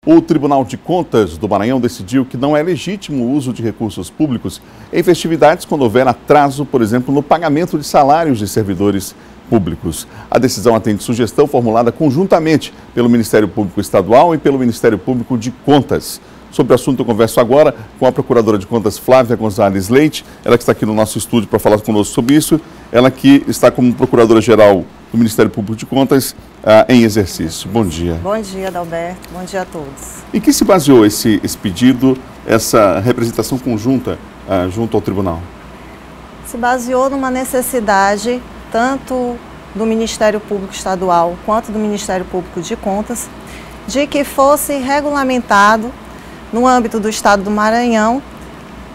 O Tribunal de Contas do Maranhão decidiu que não é legítimo o uso de recursos públicos em festividades quando houver atraso, por exemplo, no pagamento de salários de servidores públicos. A decisão atende sugestão formulada conjuntamente pelo Ministério Público Estadual e pelo Ministério Público de Contas. Sobre o assunto, eu converso agora com a Procuradora de Contas, Flávia Gonzalez Leite, ela que está aqui no nosso estúdio para falar conosco sobre isso, ela que está como Procuradora-Geral do Ministério Público de Contas em exercício. Bom dia. Bom dia, Adalberto. Bom dia a todos. Em que se baseou esse pedido, essa representação conjunta junto ao Tribunal? Se baseou numa necessidade tanto do Ministério Público Estadual quanto do Ministério Público de Contas de que fosse regulamentado no âmbito do Estado do Maranhão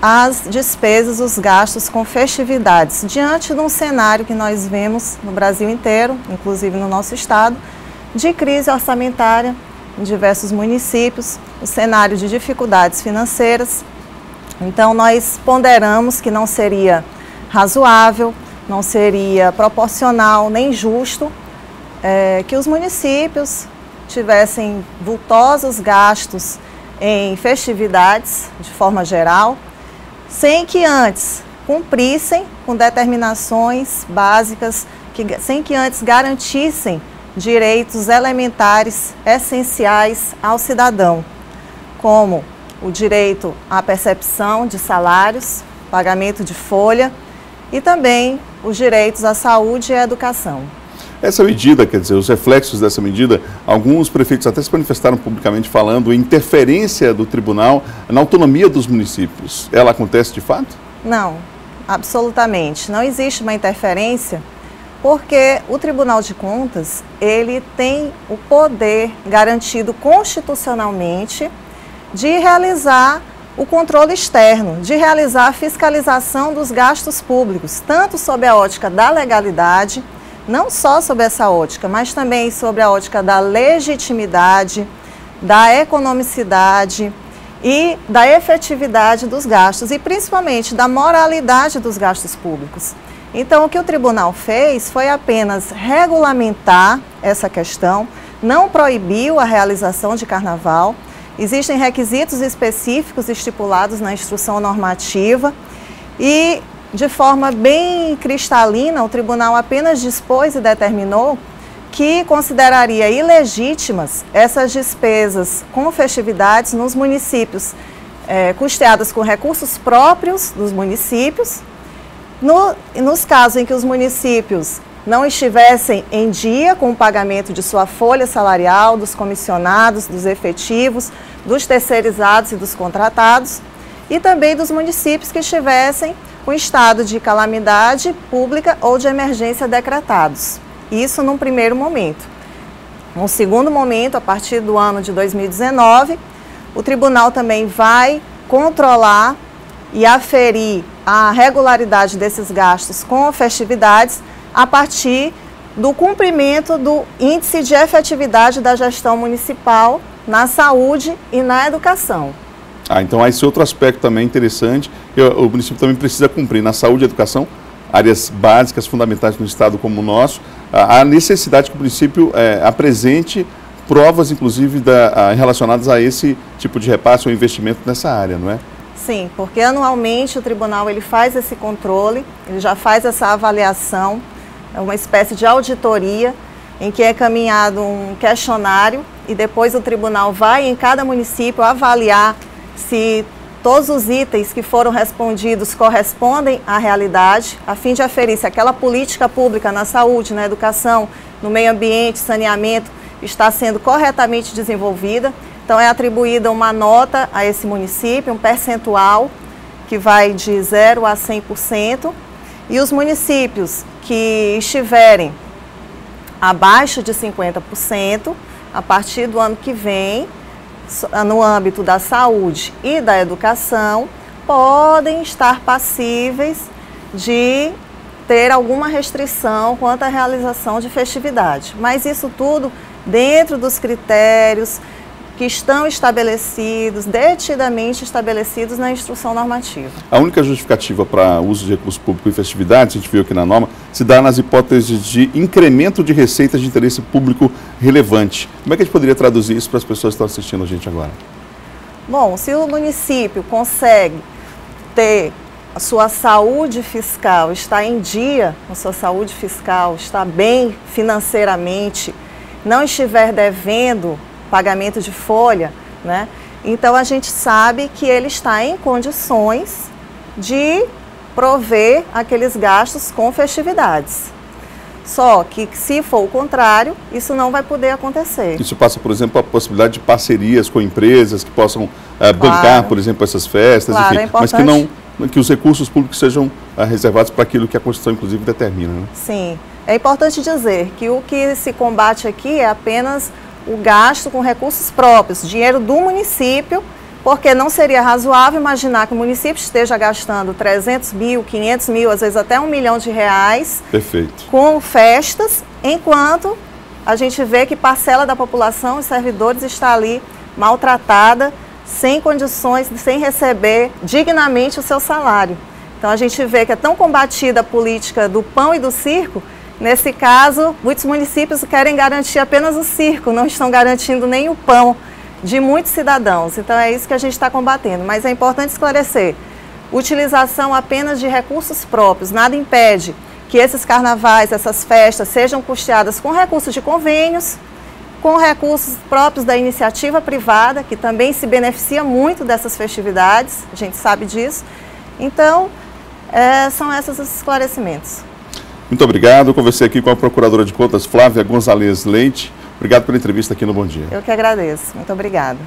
as despesas, os gastos com festividades, diante de um cenário que nós vemos no Brasil inteiro, inclusive no nosso estado, de crise orçamentária em diversos municípios, o cenário de dificuldades financeiras. Então, nós ponderamos que não seria razoável, não seria proporcional nem justo que os municípios tivessem vultosos gastos em festividades, de forma geral, sem que antes cumprissem com determinações básicas, sem que antes garantissem direitos elementares, essenciais ao cidadão, como o direito à percepção de salários, pagamento de folha e também os direitos à saúde e à educação. Essa medida, quer dizer, os reflexos dessa medida, alguns prefeitos até se manifestaram publicamente falando em interferência do tribunal na autonomia dos municípios. Ela acontece de fato? Não, absolutamente. Não existe uma interferência porque o Tribunal de Contas, ele tem o poder garantido constitucionalmente de realizar o controle externo, de realizar a fiscalização dos gastos públicos, tanto sob a ótica da legalidade, não só sobre essa ótica, mas também sobre a ótica da legitimidade, da economicidade e da efetividade dos gastos e principalmente da moralidade dos gastos públicos. Então, o que o tribunal fez foi apenas regulamentar essa questão, não proibiu a realização de carnaval, existem requisitos específicos estipulados na instrução normativa e de forma bem cristalina, o tribunal apenas dispôs e determinou que consideraria ilegítimas essas despesas com festividades nos municípios custeadas com recursos próprios dos municípios, nos casos em que os municípios não estivessem em dia com o pagamento de sua folha salarial, dos comissionados, dos efetivos, dos terceirizados e dos contratados, e também dos municípios que estivessem com estado de calamidade pública ou de emergência decretados. Isso num primeiro momento. Num segundo momento, a partir do ano de 2019, o tribunal também vai controlar e aferir a regularidade desses gastos com festividades a partir do cumprimento do índice de efetividade da gestão municipal na saúde e na educação. Então há esse outro aspecto também interessante, que o município também precisa cumprir na saúde e educação, áreas básicas, fundamentais no estado como o nosso, a necessidade que o município apresente provas, inclusive, relacionadas a esse tipo de repasse ou investimento nessa área, não é? Sim, porque anualmente o tribunal ele faz esse controle, ele já faz essa avaliação, é uma espécie de auditoria, em que é caminhado um questionário e depois o tribunal vai em cada município avaliar se todos os itens que foram respondidos correspondem à realidade, a fim de aferir se aquela política pública na saúde, na educação, no meio ambiente, saneamento, está sendo corretamente desenvolvida. Então é atribuída uma nota a esse município, um percentual que vai de 0 a 100%, e os municípios que estiverem abaixo de 50%, a partir do ano que vem, no âmbito da saúde e da educação, podem estar passíveis de ter alguma restrição quanto à realização de festividade. Mas isso tudo dentro dos critérios que estão estabelecidos, detidamente estabelecidos na instrução normativa. A única justificativa para o uso de recurso público em festividades, a gente viu aqui na norma, se dá nas hipóteses de incremento de receitas de interesse público relevante. Como é que a gente poderia traduzir isso para as pessoas que estão assistindo a gente agora? Bom, se o município consegue ter a sua saúde fiscal, está em dia com a sua saúde fiscal, está bem financeiramente, não estiver devendo pagamento de folha, né? Então a gente sabe que ele está em condições de prover aqueles gastos com festividades. Só que se for o contrário, isso não vai poder acontecer. Isso passa, por exemplo, a possibilidade de parcerias com empresas que possam bancar, por exemplo, essas festas, claro, enfim, é mas que os recursos públicos sejam reservados para aquilo que a Constituição, inclusive, determina. Né? Sim. É importante dizer que o que se combate aqui é apenas o gasto com recursos próprios, dinheiro do município, porque não seria razoável imaginar que o município esteja gastando 300 mil, 500 mil, às vezes até R$1 milhão Perfeito. Com festas, enquanto a gente vê que parcela da população, os servidores, está ali maltratada, sem condições, sem receber dignamente o seu salário. Então a gente vê que é tão combatida a política do pão e do circo. Nesse caso, muitos municípios querem garantir apenas o circo, não estão garantindo nem o pão de muitos cidadãos. Então é isso que a gente está combatendo. Mas é importante esclarecer, utilização apenas de recursos próprios, nada impede que esses carnavais, essas festas sejam custeadas com recursos de convênios, com recursos próprios da iniciativa privada, que também se beneficia muito dessas festividades, a gente sabe disso. Então, são esses os esclarecimentos. Muito obrigado. Eu conversei aqui com a Procuradora de Contas, Flávia Gonzalez Leite. Obrigado pela entrevista aqui no Bom Dia. Eu que agradeço. Muito obrigada.